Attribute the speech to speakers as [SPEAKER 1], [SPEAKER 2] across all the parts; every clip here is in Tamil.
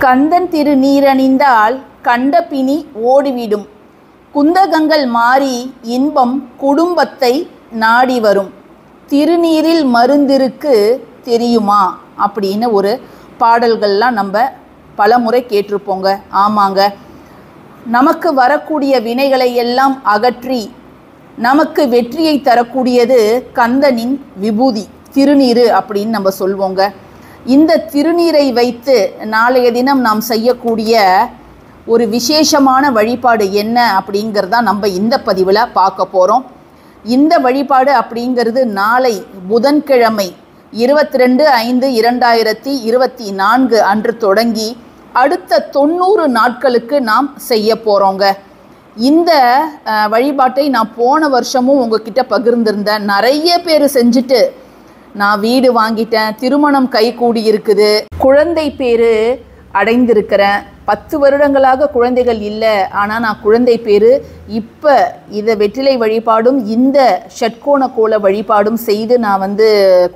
[SPEAKER 1] கந்தன் திருநீரணிந்தால் கண்டபிணி ஓடிவிடும். குந்தகங்கள் மாறி இன்பம் குடும்பத்தை நாடி வரும். திருநீரில் மருந்திருக்கு தெரியுமா அப்படின்னு ஒரு பாடல்கள்லாம் நம்ம பல முறை கேட்டிருப்போங்க. ஆமாங்க, நமக்கு வரக்கூடிய வினைகளை எல்லாம் அகற்றி நமக்கு வெற்றியை தரக்கூடியது கந்தனின் விபூதி திருநீரு அப்படின்னு நம்ம சொல்வோங்க. இந்த திருநீரை வைத்து நாளைய தினம் நாம் செய்யக்கூடிய ஒரு விசேஷமான வழிபாடு என்ன அப்படிங்கிறதா நம்ம இந்த பதிவில் பார்க்க போகிறோம். இந்த வழிபாடு அப்படிங்கிறது நாளை புதன்கிழமை 22/5/2024 அன்று தொடங்கி அடுத்த 90 நாட்களுக்கு நாம் செய்ய போகிறோங்க. இந்த வழிபாட்டை நான் போன வருஷமும் உங்ககிட்ட பகிர்ந்திருந்தேன். நிறைய பேர் செஞ்சுட்டு நான் வீடு வாங்கிட்டேன், திருமணம் கைகூடி இருக்குது, குழந்தை பேர் அடைந்திருக்கிறேன், 10 வருடங்களாக குழந்தைகள் இல்லை, ஆனால் நான் குழந்தை பேர் இப்போ இதை வெற்றிலை வழிபாடும் இந்த ஷட்கோண கோல வழிபாடும் செய்து நான்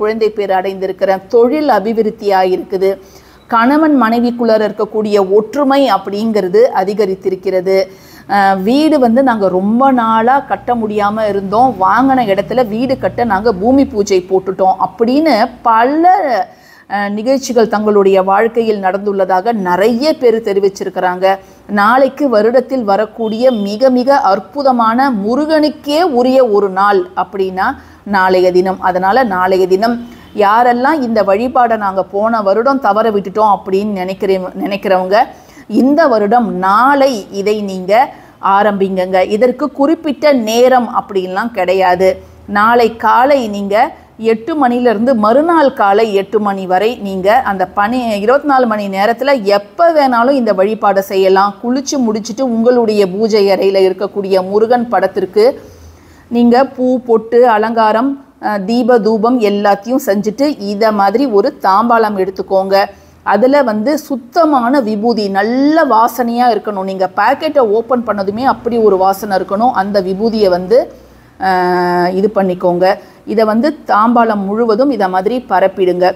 [SPEAKER 1] குழந்தை பேர் அடைந்திருக்கிறேன், தொழில் அபிவிருத்தியாக இருக்குது, கணவன் மனைவிக்குள்ளே இருக்கக்கூடிய ஒற்றுமை அப்படிங்கிறது அதிகரித்திருக்கிறது, வீடு நாங்கள் ரொம்ப நாளாக கட்ட முடியாமல் இருந்தோம், வாங்கின இடத்துல வீடு கட்ட நாங்கள் பூமி பூஜை போட்டுட்டோம் அப்படின்னு பல நிகழ்ச்சிகள் தங்களுடைய வாழ்க்கையில் நடந்துள்ளதாக நிறைய பேர் தெரிவிச்சிருக்கிறாங்க. நாளைக்கு வருடத்தில் வரக்கூடிய மிக மிக அற்புதமான முருகனுக்கே உரிய ஒரு நாள் அப்படின்னா நாளைய தினம். அதனால் நாளைய தினம் யாரெல்லாம் இந்த வழிபாடை நாங்கள் போன வருடம் தவற விட்டுட்டோம் அப்படின்னு நினைக்கிறவங்க இந்த வருடம் நாளை இதை நீங்கள் ஆரம்பிங்கங்க. இதற்கு குறிப்பிட்ட நேரம் அப்படின்லாம் கிடையாது. நாளை காலை நீங்கள் 8 மணிலேருந்து மறுநாள் காலை 8 மணி வரை நீங்கள் அந்த 24 மணி நேரத்தில் எப்போ வேணாலும் இந்த வழிபாடை செய்யலாம். குளித்து முடிச்சுட்டு உங்களுடைய பூஜை அறையில் இருக்கக்கூடிய முருகன் படத்திற்கு நீங்கள் பூ பொட்டு அலங்காரம் தீப தூபம் எல்லாத்தையும் செஞ்சுட்டு இதை மாதிரி ஒரு தாம்பாளம் எடுத்துக்கோங்க. அதில் சுத்தமான விபூதி நல்ல வாசனையாக இருக்கணும். நீங்கள் பேக்கெட்டை ஓப்பன் பண்ணதுமே அப்படி ஒரு வாசனை இருக்கணும். அந்த விபூதியை இது பண்ணிக்கோங்க. இதை தாம்பாளம் முழுவதும் இதை மாதிரி பரப்பிடுங்க.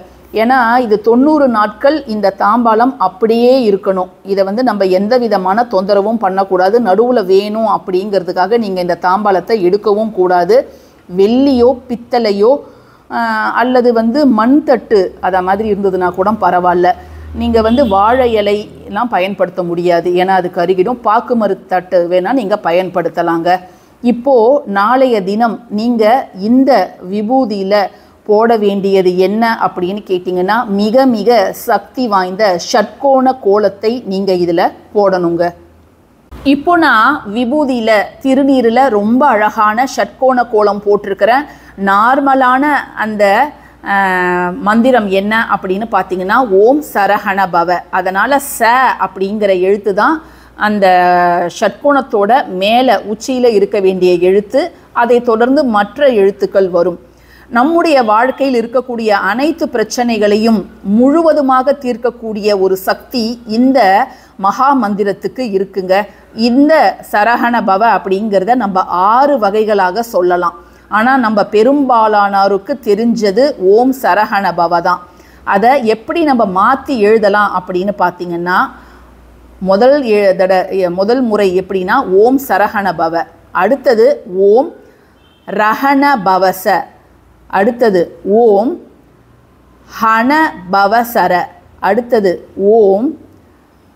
[SPEAKER 1] ஏன்னா இது 90 நாட்கள் இந்த தாம்பாளம் அப்படியே இருக்கணும். இதை நம்ம எந்த விதமான தொந்தரவும் பண்ணக்கூடாது. நடுவில் வேணும் அப்படிங்கிறதுக்காக நீங்கள் இந்த தாம்பாளத்தை எடுக்கவும் கூடாது. வெள்ளியோ பித்தளையோ அல்லது மண் தட்டு அதை மாதிரி இருந்ததுன்னா கூட பரவாயில்ல. நீங்கள் வாழை இலைலாம் பயன்படுத்த முடியாது, ஏன்னா அது கருகிடும். பாக்கு மறு தட்டு வேணால் நீங்கள் பயன்படுத்தலாங்க. இப்போது நாளைய தினம் நீங்கள் இந்த விபூதியில் போட வேண்டியது என்ன அப்படின்னு கேட்டிங்கன்னா மிக மிக சக்தி வாய்ந்த ஷட்கோண கோலத்தை நீங்கள் இதில் போடணுங்க. இப்போ நான் விபூதியில் திருநீரில் ரொம்ப அழகான ஷட்கோண கோலம் போட்டிருக்கிறேன். நார்மலான அந்த மந்திரம் என்ன அப்படின்னு பார்த்தீங்கன்னா ஓம் சரஹண பவ. அதனால் ச அப்படிங்கிற எழுத்து தான் அந்த ஷட்கோணத்தோட மேலே உச்சியில் இருக்க வேண்டிய எழுத்து. அதை தொடர்ந்து மற்ற எழுத்துக்கள் வரும். நம்முடைய வாழ்க்கையில் இருக்கக்கூடிய அனைத்து பிரச்சனைகளையும் முழுவதுமாக தீர்க்கக்கூடிய ஒரு சக்தி இந்த மகா மந்திரத்துக்கு இருக்குங்க. இந்த சரஹண பவ அப்படிங்கிறத நம்ம 6 வகைகளாக சொல்லலாம். ஆனால் நம்ம பெரும்பாலானோருக்கு தெரிஞ்சது ஓம் சரஹண பவ தான். அதை எப்படி நம்ம மாற்றி எழுதலாம் அப்படின்னு பார்த்தீங்கன்னா முதல் முறை எப்படின்னா ஓம் சரஹண பவ, அடுத்தது ஓம் ரஹண பவச, அடுத்தது ஓம் ஹண பவசர, அடுத்தது ஓம்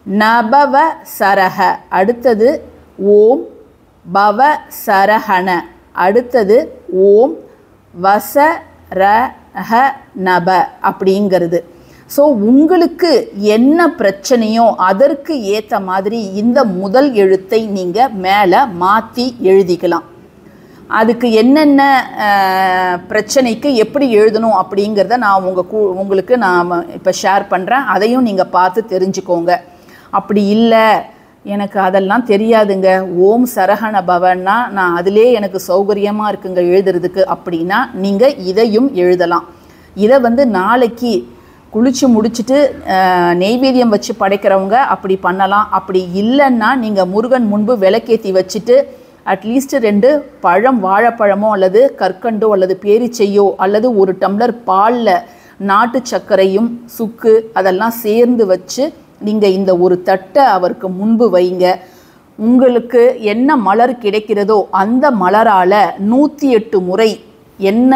[SPEAKER 1] நபவ சரஹ, அடுத்தது ஓம் பவ சரஹண, அடுத்தது ஓம் வசரஹ நப அப்படிங்கிறது. ஸோ உங்களுக்கு என்ன பிரச்சனையோ அதற்கு ஏற்ற மாதிரி இந்த முதல் எழுத்தை நீங்கள் மேலே மாற்றி எழுதிக்கலாம். அதுக்கு என்னென்ன பிரச்சனைக்கு எப்படி எழுதணும் அப்படிங்கிறத நான் உங்களுக்கு நான் இப்போ ஷேர் பண்ணுறேன். அதையும் நீங்கள் பார்த்து தெரிஞ்சுக்கோங்க. அப்படி இல்லை எனக்கு அதெல்லாம் தெரியாதுங்க, ஓம் சரஹண பவன்னா நான் அதிலே எனக்கு சௌகரியமாக இருக்குங்க எழுதுறதுக்கு அப்படின்னா நீங்கள் இதையும் எழுதலாம். இதை நாளைக்கு குளிச்சு முடிச்சுட்டு நெய்வேத்தியம் வச்சு படைக்கிறவங்க அப்படி பண்ணலாம். அப்படி இல்லைன்னா நீங்கள் முருகன் முன்பு விளக்கேற்றி வச்சுட்டு அட்லீஸ்ட் 2 பழம் வாழைப்பழமோ அல்லது கற்கண்டோ அல்லது பேரிச்சையோ அல்லது 1 டம்ளர் பாலில் நாட்டு சர்க்கரையும் சுக்கு அதெல்லாம் சேர்ந்து வச்சு நீங்கள் இந்த ஒரு தட்டை அவருக்கு முன்பு வைங்க. உங்களுக்கு என்ன மலர் கிடைக்கிறதோ அந்த மலரால் 108 முறை என்ன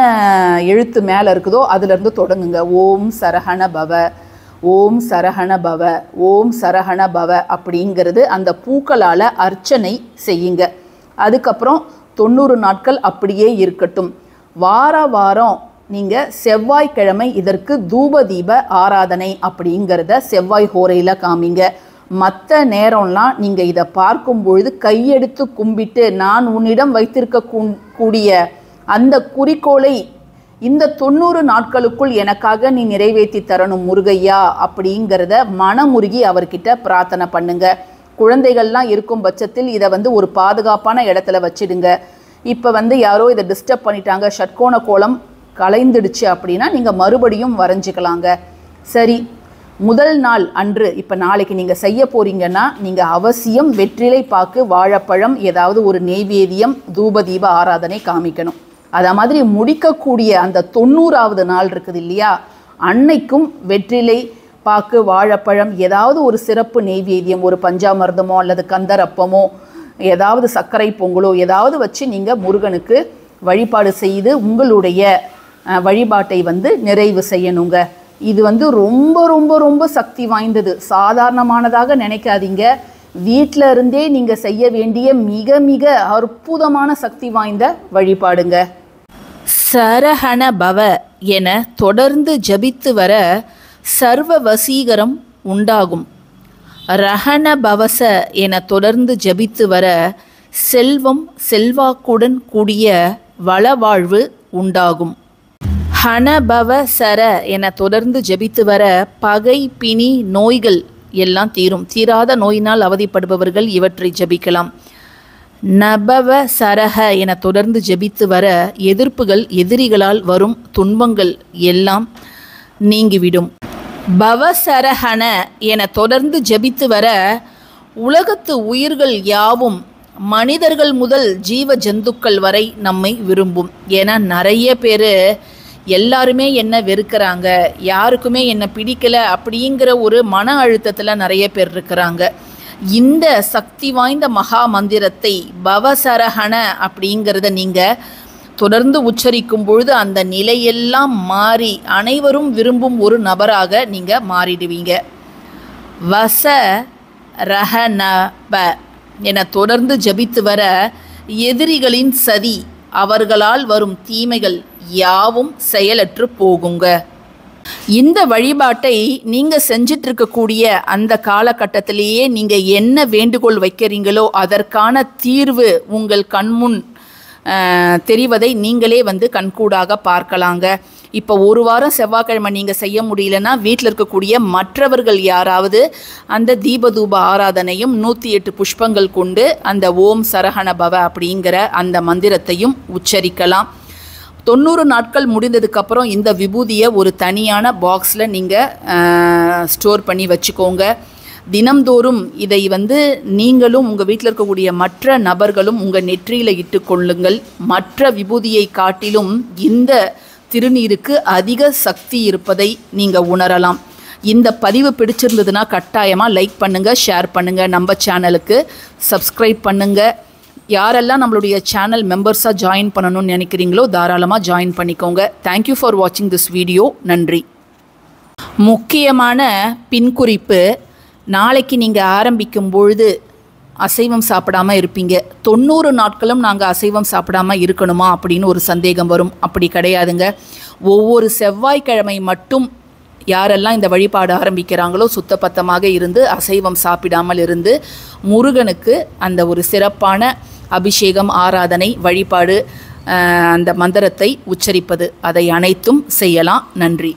[SPEAKER 1] எழுத்து மேலே இருக்குதோ அதிலிருந்து தொடங்குங்க. ஓம் சரஹண பவ, ஓம் சரஹண பவ, ஓம் சரஹண பவ அப்படிங்கிறது அந்த பூக்களால் அர்ச்சனை செய்யுங்க. அதுக்கப்புறம் 90 நாட்கள் அப்படியே இருக்கட்டும். வாரம் நீங்கள் செவ்வாய்க்கிழமை இதற்கு தூப தீப ஆராதனை அப்படிங்கிறத செவ்வாய் ஹோரையில் காமிங்க. மற்ற நேரம்லாம் நீங்கள் இதை பார்க்கும் பொழுது கையெடுத்து கும்பிட்டு நான் உன்னிடம் வைத்திருக்க கூடிய அந்த குறிக்கோளை இந்த 90 நாட்களுக்குள் எனக்காக நீ நிறைவேற்றி தரணும் முருகையா அப்படிங்கிறத மனமுருகி அவர்கிட்ட பிரார்த்தனை பண்ணுங்க. குழந்தைகள்லாம் இருக்கும் பட்சத்தில் இதை ஒரு பாதுகாப்பான இடத்துல வச்சிடுங்க. இப்போ யாரோ இதை டிஸ்டர்ப் பண்ணிட்டாங்க, ஷட்கோண கோலம் கலைந்துடுச்சு அப்படின்னா நீங்கள் மறுபடியும் வரைஞ்சிக்கலாங்க. சரி, முதல் நாள் அன்று இப்போ நாளைக்கு நீங்கள் செய்ய போகிறீங்கன்னா நீங்கள் அவசியம் வெற்றிலை பாக்கு, வாழைப்பழம், ஏதாவது ஒரு நெய்வேத்தியம், தூப தீப ஆராதனை காமிக்கணும். அதை மாதிரி முடிக்கக்கூடிய அந்த 90வது நாள் இருக்குது இல்லையா, அன்னைக்கும் வெற்றிலை பாக்கு, வாழைப்பழம், ஏதாவது ஒரு சிறப்பு நெய்வேத்தியம், ஒரு பஞ்சாமிர்தமோ அல்லது கந்தரப்பமோ, ஏதாவது சர்க்கரை பொங்கலோ ஏதாவது வச்சு நீங்கள் முருகனுக்கு வழிபாடு செய்து உங்களுடைய வழிபாட்டை நிறைவு செய்யணுங்க. இது ரொம்ப ரொம்ப ரொம்ப சக்தி வாய்ந்தது, சாதாரணமானதாக நினைக்காதீங்க. வீட்டில் இருந்தே நீங்கள் செய்ய வேண்டிய மிக மிக அற்புதமான சக்தி வாய்ந்த வழிபாடுங்க. சரஹண பவ என தொடர்ந்து ஜபித்து வர சர்வ வசீகரம் உண்டாகும். ரஹண பவச என தொடர்ந்து ஜபித்து வர செல்வம் செல்வாக்குடன் கூடிய வளவாழ்வு உண்டாகும். ஹணபவ சர என தொடர்ந்து ஜபித்து வர பகை, பிணி, நோய்கள் எல்லாம் தீரும். தீராத நோயினால் அவதிப்படுபவர்கள் இவற்றை ஜபிக்கலாம். நபவ சரஹ என தொடர்ந்து ஜபித்து வர எதிர்ப்புகள், எதிரிகளால் வரும் துன்பங்கள் எல்லாம் நீங்கிவிடும். பவசரஹன என தொடர்ந்து ஜபித்து வர உலகத்து உயிர்கள் யாவும் மனிதர்கள் முதல் ஜீவ ஜந்துக்கள் வரை நம்மை விரும்பும். ஏன்னா நிறைய பேர் எல்லாருமே என்ன வெறுக்கிறாங்க, யாருக்குமே என்ன பிடிக்கலை அப்படிங்கிற ஒரு மன அழுத்தத்தில் நிறைய பேர் இருக்கிறாங்க. இந்த சக்தி வாய்ந்த மகா மந்திரத்தை பவசரஹண அப்படிங்கிறத நீங்கள் தொடர்ந்து உச்சரிக்கும் பொழுது அந்த நிலையெல்லாம் மாறி அனைவரும் விரும்பும் ஒரு நபராக நீங்கள் மாறிடுவீங்க. வச ரஹநப என தொடர்ந்து ஜபித்து வர எதிரிகளின் சதி, அவர்களால் வரும் தீமைகள் யாவும் செயலற்று போகுங்க. இந்த வழிபாட்டை நீங்கள் செஞ்சிட்ருக்கக்கூடிய அந்த காலகட்டத்திலேயே நீங்கள் என்ன வேண்டுகோள் வைக்கிறீங்களோ அதற்கான தீர்வு உங்கள் கண்முன் தெரிவதை நீங்களே கண்கூடாக பார்க்கலாங்க. இப்போ ஒரு வாரம் செவ்வாய்க்கிழமை நீங்கள் செய்ய முடியலன்னா வீட்டில் இருக்கக்கூடிய மற்றவர்கள் யாராவது அந்த தீபதூப ஆராதனையும் 108 புஷ்பங்கள் கொண்டு அந்த ஓம் சரஹண பவ அப்படிங்கிற அந்த மந்திரத்தையும் உச்சரிக்கலாம். 90 நாட்கள் முடிந்ததுக்கப்புறம் இந்த விபூதியை ஒரு தனியான பாக்ஸில் நீங்கள் ஸ்டோர் பண்ணி வச்சுக்கோங்க. தினம்தோறும் இதை நீங்களும் உங்கள் வீட்டில் இருக்கக்கூடிய மற்ற நபர்களும் உங்கள் நெற்றியில் இட்டு கொள்ளுங்கள். மற்ற விபூதியை காட்டிலும் இந்த திருநீருக்கு அதிக சக்தி இருப்பதை நீங்கள் உணரலாம். இந்த பதிவு பிடிச்சிருந்ததுன்னா கட்டாயமாக லைக் பண்ணுங்கள், ஷேர் பண்ணுங்கள், நம்ம சேனலுக்கு சப்ஸ்கிரைப் பண்ணுங்கள். யாரெல்லாம் நம்மளுடைய சேனல் மெம்பர்ஸாக ஜாயின் பண்ணணும்னு நினைக்கிறீங்களோ தாராளமாக ஜாயின் பண்ணிக்கோங்க. தேங்க்யூ ஃபார் வாட்சிங் திஸ் வீடியோ. நன்றி. முக்கியமான பின்குறிப்பு, நாளைக்கு நீங்கள் ஆரம்பிக்கும் பொழுது அசைவம் சாப்பிடாமல் இருப்பீங்க. 90 நாட்களும் நாங்கள் அசைவம் சாப்பிடாமல் இருக்கணுமா அப்படின்னு ஒரு சந்தேகம் வரும். அப்படி கிடையாதுங்க. ஒவ்வொரு செவ்வாய்க்கிழமை மட்டும் யாரெல்லாம் இந்த வழிபாடு ஆரம்பிக்கிறாங்களோ சுத்தபத்தமாக இருந்து அசைவம் சாப்பிடாமல் இருந்து முருகனுக்கு அந்த ஒரு சிறப்பான அபிஷேகம், ஆராதனை, வழிபாடு, அந்த மந்திரத்தை உச்சரிப்பது, அதை அனைத்தும் செய்யலாம். நன்றி.